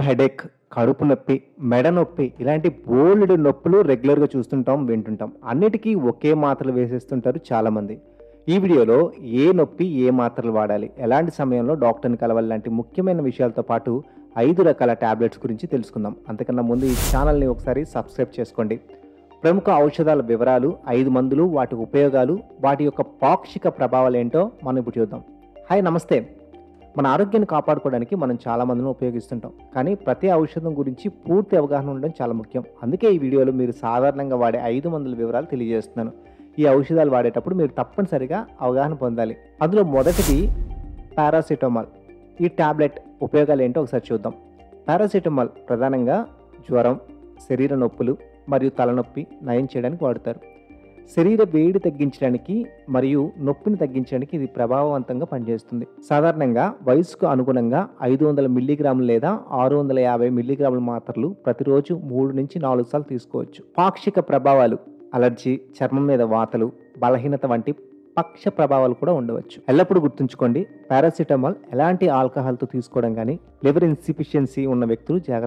Headache, కడుపు నొప్పి, మెడ నొప్పి ఇలాంటి బోలెడు నొప్పులు రెగ్యులర్‌గా చూస్తుంటాం, వింటుంటాం. అన్నిటికి ఒకే మాత్రలు వేసేస్తుంటారు చాలామంది. ఈ వీడియోలో ఏ నొప్పి, ఏ మాత్రలు వాడాలి, ఎలాంటి సమయంలో డాక్టర్‌ని కలవాలి లాంటి ముఖ్యమైన విషయాలతో పాటు 5 రకాల టాబ్లెట్స్ గురించి తెలుసుకుందాం. అంతకన్నా ముందు ఈ ఛానల్‌ని ఒకసారి సబ్స్క్రైబ్ చేసుకోండి. ప్రముఖ ఔషధాల వివరాలు, 5 మందులు, వాటి ఉపయోగాలు, వాటి యొక్క పాక్షిక ప్రభావాలేంటో మనం ఇప్పుడు చూద్దాం. హాయ్ నమస్తే. మన ఆరోగ్యాన్ని కాపాడుకోవడానికి మనం చాలా మందులను ఉపయోగిస్తుంటాం. కానీ ప్రతి ఔషధం గురించి పూర్తి అవగాహన ఉండడం చాలా ముఖ్యం. అందుకే ఈ వీడియోలో మీరు సాధారణంగా వాడే 5 మందుల వివరాలు తెలియజేస్తున్నాను. ఈ ఔషధాలు వాడేటప్పుడు మీరు తప్పనిసరిగా అవగాహన పొందాలి. అందులో మొదటిది పారాసిటమాల్. ఈ టాబ్లెట్ ఉపయోగాలు ఏంటో ఒకసారి చూద్దాం. పారాసిటమాల్ ప్రధానంగా జ్వరం, శరీర నొప్పులు మరియు తలనొప్పి నయం చేయడానికి వాడతారు. శరీర వేడి తగ్గించడానికి మరియు నొప్పిని తగ్గించడానికి ఇది ప్రభావవంతంగా పనిచేస్తుంది. సాధారణంగా వయసుకు అనుగుణంగా 500 మిల్లీగ్రాములు లేదా 650 మిల్లీగ్రాముల మాత్రలు ప్రతిరోజు 3 నుంచి 4 సార్లు తీసుకోవచ్చు. పాక్షిక ప్రభావాలు అలర్జీ, చర్మం మీద వాతలు, బలహీనత వంటి పక్ష ప్రభావాలు కూడా ఉండవచ్చు. ఎల్లప్పుడూ గుర్తుంచుకోండి, పారాసిటమాల్ ఎలాంటి ఆల్కహాల్తో తీసుకోవడం కానీ లివర్ ఇన్సిఫిషియన్సీ ఉన్న వ్యక్తులు జాగ్రత్త